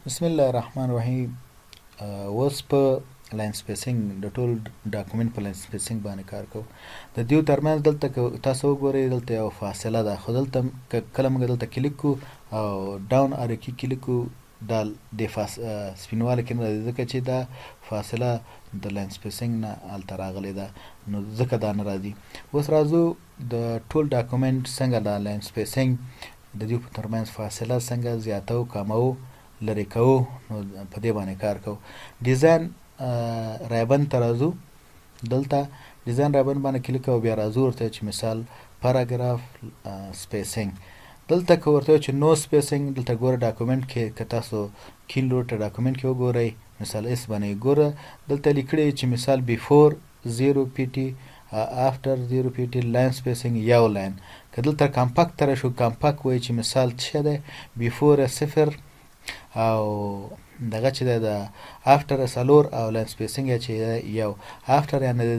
بسم الله الرحمن الرحیم. اوس په لاین سپیسینګ د ټول ډاکومنټ په لاین سپیسینګ باندې کار کوو. د دیو ترمنځ دلته که تاسو وګورئ دلته یو فاصله ده، خو دلته کله موږ دلته کلیک کو او ډاون اره کې کلیک کو دا د سپینواله کې نه ده، ځکه چې دا فاصله د لاین سپیسینګ نه هلته راغلې ده، نو ځکه دا نه راځي. اوس راځو د ټول ډاکومنټ څنګه د لاین سپیسینګ د دیو په ترمنځ فاصله څنګه زیاتو کمو لرې کوو، نو په دې باندې کار کوو. ډیزاین رایبن ته راځو، دلته ډیزاین رایبن باندې کلیک کوو، بیا راځو ورته چې مثال پاراګراف سپیسینګ. دلته که ورته چې نو سپیسینګ، دلته ګوره ډاکومنټ کې که تاسو کین لوډ ډاکومنټ کې وګورئ، مثال اس باندې ګوره دلته لیکلی چې مثال بیفور 0 پی ټي after 0 پی ټي لاین سپیسینګ یو لاین. که دلته کمپاکت ته راشو، کمپاکت وایي چې مثال څه دی، بیفور صفر او دغه چې د افټر څلور او لاین سپیسینګ چې یو افټر یعنې د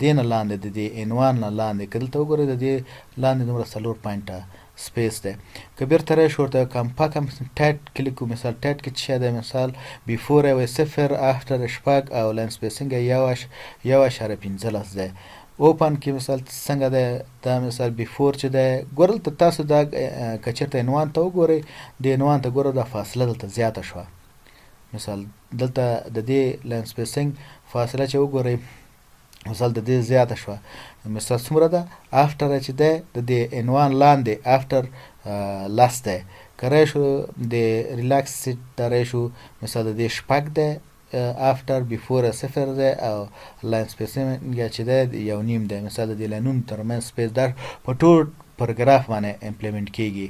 دې نه لاندې د دې عنوان نه لاندې که دلته وګورئ د دې لاندې دومره څلور پاینټه سپیس دی. که بیرته راشو ورته کمپاکت ټایټ کلیک کوو، مثال ټایټ کې څه دی، مثال بیفور یو صفر افټر شپږ او لاین سپیسینګ یو اشاره پنځلس دی. اوپن کې مثال څنګه دی، دا مثال بیفور چې دی ګوره دلته تاسو دا که چېرته عنوان ته وګورئ، د عنوان ته ګوره دا فاصله دلته زیاته شوه. مثال دلته د دې لاین سپیسینګ فاصله چې وګورئ مثال د دې زیاته شوه، مثال څومره ده، افټر چې دی د دې عنوان لاندې افټر لس دی. که راشو د ریلاکس سیټ ته راشو، مثال د دې شپږ دی افټر بیفور صفر دی او لاین سپیسینګ چې دی یو نیم دی. مثال د دې لاینونو ترمنځ سپیس دا په ټول پروګراف باندې امپلیمنټ کیږي.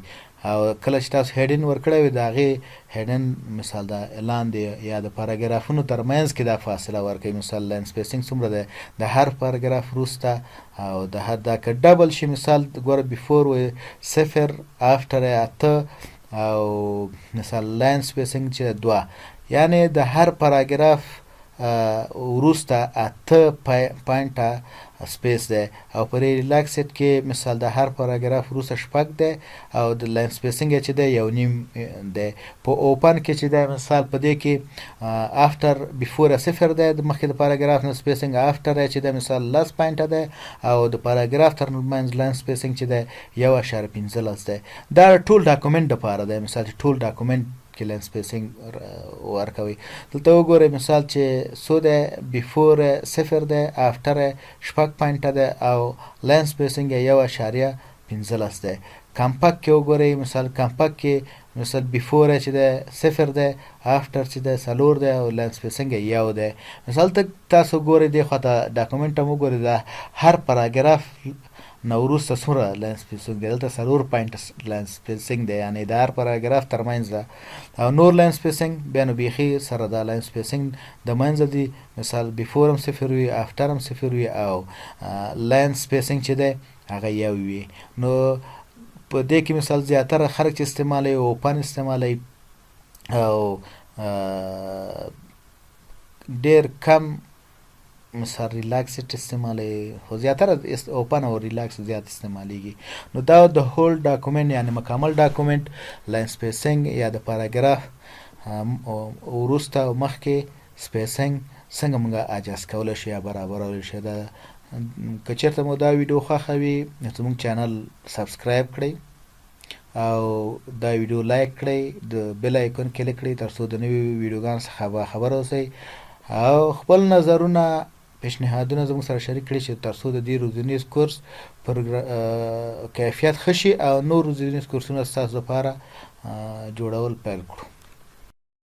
او کله چې تاسو هیډن ورکړی وي د هغې هیډن مثال د لاندې یا د پاراګرافونو ترمنځ کې دا فاصله ورکوي. مثال لاین سپیسینګ څومره دی د هر پاراګراف وروسته او د هر دا که ډبل شي، مثال ګوره بیفور وایي صفر افټر اته او مثال لاین سپیسینګ چې دوه، یعنې د هر پاراګراف وروسته اته پاینټه سپیس دی. او په ریلاکس سیټ کې مثال د هر پاراګراف وروسته شپږ دی او د لاین سپیسینګ چې دی یو نیم دی. په اوپن کې چې دی مثال په دې کې افټر بیفور صفر دی د مخکې د پاراګراف نه، سپیسینګ افټر چې دی مثال لس پاینټه دی او د پاراګراف ترمنځ لاین سپیسینګ چې دی یو اشاره پنځلس دی. دا ټول ډاکومنټ دپاره دی، مثال چې ټول ډاکومنټ کې لاین سپیسینګ ورکوي. دلته وګورئ مثال چې څو دی، بیفور صفر دی افټر شپږ پاینټه دی او لاین سپیسینګ یو اشاریه پنځلس دی. کمپاکت کې وګورئ، مثال کمپاکت کې مثال بیفور چې دی صفر دی افټر چې دی څلور دی او لاین سپیسینګ یو دی. مثال تاسو ګورئ دې خواته ډاکومنټ هم وګورئ، د هر پاراګراف نه وروسته څومره لاین سپیسینګ دی، دلته څلور پاینټه لاین سپیسینګ دی، یعنې د هر پاراګراف ترمنځ ده. او نور لاین سپیسینګ بیا نو بیخي سره د لاین سپیسینګ د منځه دي، مثال بیفور هم صفر وي افټر هم صفر وي او لاین سپیسینګ چې دی هغه یو وي. نو په دې کې مثال زیاتره خلک چې استعمالوي اوپن استعمالوي او ډېر کم مثال ریلاکس سیټ استعمالوي، خو زیاتره اوپن او ریلاکس زیات استعمالیږي. نو دا د هول ډاکومنټ یعنې مکمل ډاکومنټ لاین سپیسینګ یا د پاراګراف وروسته او مخکې سپیسینګ څنګه موږ اجاز کولی شو یا برابرولی شو. دا که چېرته مو دا ویډیو خوښه وي نو زموږ چینل سبسکرایب کړئ او دا ویډیو لایک کړئ، د بیل آیکون کلیک کړئ ترڅو د نوي ویډیوګانو څخه باخبره اوسئ او خپل نظرونه پیشنهادونه زموږ سره شریک کړئ چې ترڅو د دې روزنیز کورس کیفیت ښه شي او نور روزنیز کورسونه ستاسو لپاره جوړول پیل کړو.